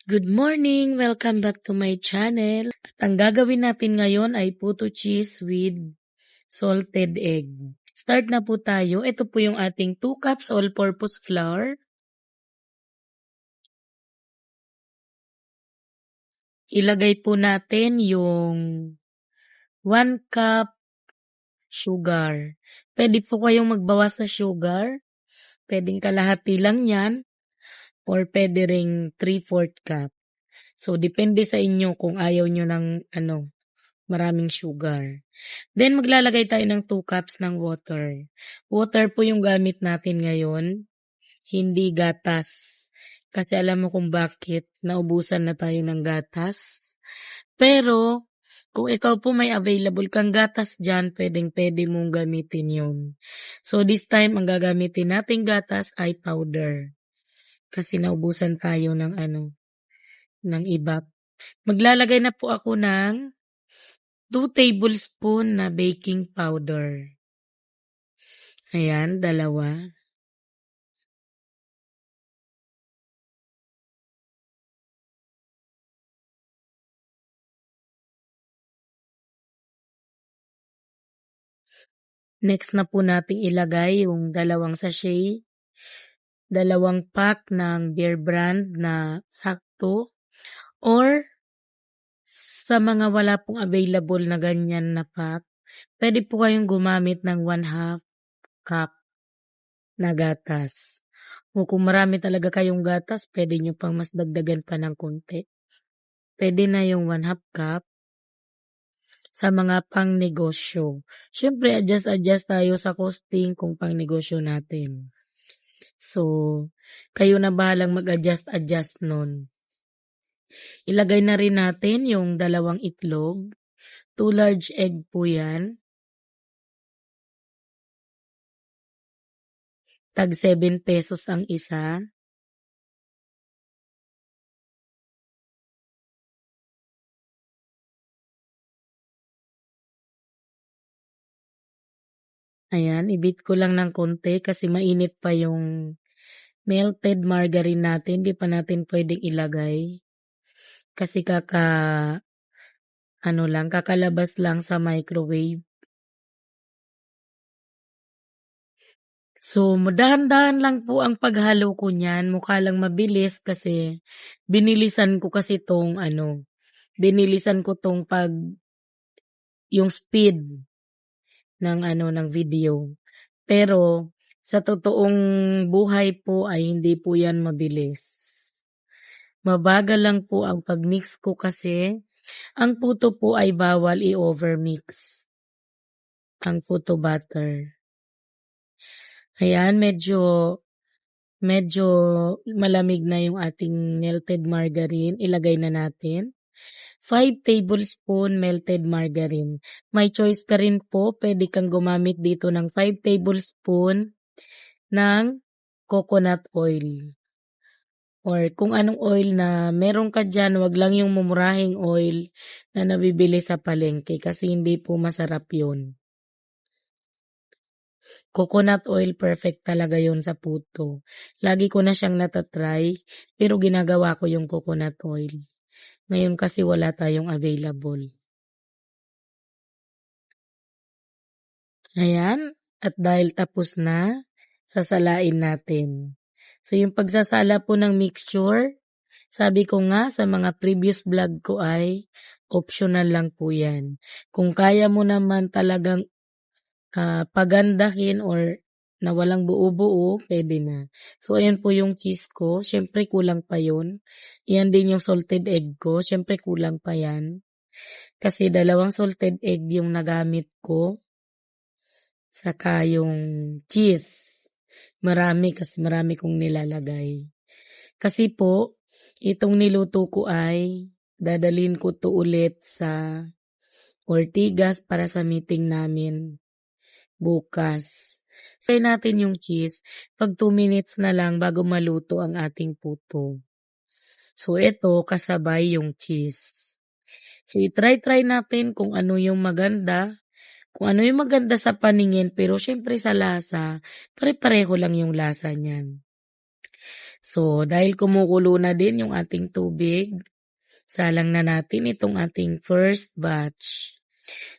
Good morning! Welcome back to my channel. At ang gagawin natin ngayon ay puto cheese with salted egg. Start na po tayo. Ito po yung ating 2 cups all-purpose flour. Ilagay po natin yung 1 cup sugar. Pwede po kayong magbawas sa sugar. Pwedeng kalahati lang yan or pwede ring 3/4 cup. So, depende sa inyo kung ayaw nyo ng maraming sugar. Then, maglalagay tayo ng 2 cups ng water. Water po yung gamit natin ngayon, hindi gatas. Kasi alam mo kung bakit, naubusan na tayo ng gatas. Pero, kung ikaw po may available kang gatas dyan, pwedeng-pwede mong gamitin yun. So, this time, ang gagamitin nating gatas ay powder. Kasi naubusan tayo ng iba. Maglalagay na po ako ng 2 tablespoon na baking powder. Ayan, 2. Next na po nating ilagay yung 2 sachet, 2 pack ng Bear Brand na sakto, or sa mga wala pong available na ganyan na pack, pwede po kayong gumamit ng 1/2 cup na gatas. O kung marami talaga kayong gatas, pwede nyo pang mas dagdagan pa ng konti. Pwede na yung 1/2 cup sa mga pang-negosyo. Siyempre, adjust tayo sa costing kung pang-negosyo natin. So, kayo na bahalang mag-adjust nun. Ilagay na rin natin yung 2 itlog. 2 large egg po yan. Tag 7 pesos ang isa. Ayan, i-beat ko lang ng konti kasi mainit pa yung melted margarine natin. Di pa natin pwedeng ilagay. Kasi kakalabas lang sa microwave. So, dahan-dahan lang po ang paghalo ko niyan. Mukha lang mabilis kasi binilisan ko yung speed ng video. Pero sa totoong buhay po ay hindi po yan mabilis. Mabagal lang po ang pagmix ko kasi ang puto po ay bawal i-overmix ang puto butter. Ayan, medyo malamig na yung ating melted margarine. Ilagay na natin. 5 tablespoon melted margarine. May choice ka rin po. Pwede kang gumamit dito ng 5 tablespoon ng coconut oil. Or kung anong oil na meron ka dyan, wag lang yung mumurahing oil na nabibili sa palengke kasi hindi po masarap yun. Coconut oil, perfect talaga yun sa puto. Lagi ko na siyang natatry, pero ginagawa ko yung coconut oil. Ngayon kasi wala tayong available. Ayan, at dahil tapos na, sasalain natin. So yung pagsasala po ng mixture, sabi ko nga sa mga previous vlog ko ay optional lang po yan. Kung kaya mo naman talagang pagandahin or na walang buo-buo, pwede na. So, ayan po yung cheese ko. Siyempre, kulang pa yun. Yan din yung salted egg ko. Siyempre, kulang pa yan. Kasi 2 salted egg yung nagamit ko. Saka yung cheese. Marami kasi marami kong nilalagay. Kasi po, itong niluto ko ay dadalhin ko to ulit sa Ortigas para sa meeting namin bukas. Say natin yung cheese, pag 2 minutes na lang bago maluto ang ating puto. So, ito kasabay yung cheese. So, i-try natin kung ano yung maganda. Kung ano yung maganda sa paningin, pero syempre sa lasa, pare-pareho lang yung lasa niyan. So, dahil kumukulo na din yung ating tubig, salang na natin itong ating first batch.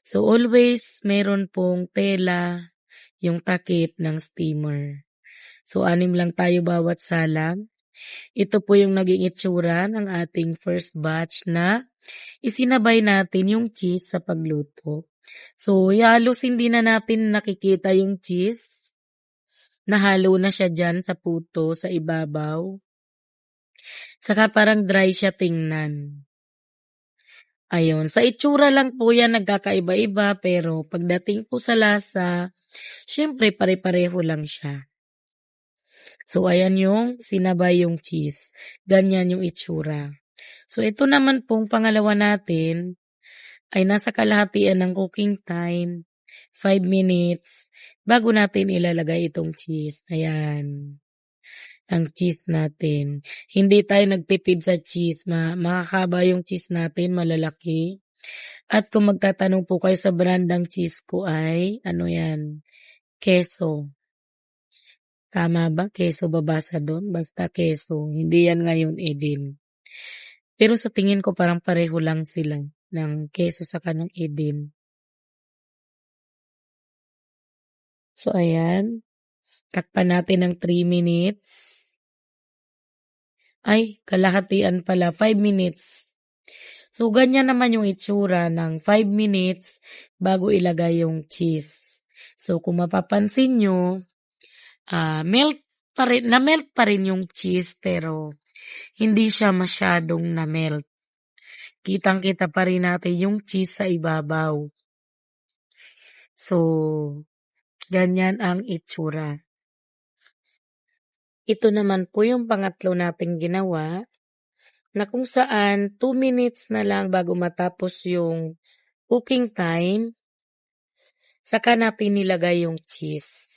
So, always meron pong tela yung takip ng steamer. So, 6 lang tayo bawat salang. Ito po yung naging itsura ng ating first batch na isinabay natin yung cheese sa pagluto. So, halos hindi na natin nakikita yung cheese. Nahalo na siya dyan sa puto, sa ibabaw. Saka parang dry siya tingnan. Ayun, sa itsura lang po yan nagkakaiba-iba pero pagdating po sa lasa, syempre pare-pareho lang siya. So, ayan yung sinabay yung cheese. Ganyan yung itsura. So, ito naman pong pangalawa natin ay nasa kalahatian ng cooking time, 5 minutes, bago natin ilalagay itong cheese. Ayan, ang cheese natin. Hindi tayo nagtipid sa cheese. Makakaba yung cheese natin, malalaki. At kung magtatanong po kayo sa brand ng cheese ko ay, ano yan, Queso. Tama ba? Queso babasa doon? Basta Queso. Hindi yan ngayon Edin. Pero sa tingin ko parang pareho lang sila ng Queso sa ng Edin. So, ayan. Takpan natin ng 3 minutes. Ay, kalahatian pala. 5 minutes. So, ganyan naman yung itsura ng 5 minutes bago ilagay yung cheese. So, kung mapapansin nyo, na-melt pa rin yung cheese pero hindi siya masyadong na-melt. Kitang-kita pa rin natin yung cheese sa ibabaw. So, ganyan ang itsura. Ito naman po yung pangatlo nating ginawa na kung saan 2 minutes na lang bago matapos yung cooking time, saka natin nilagay yung cheese.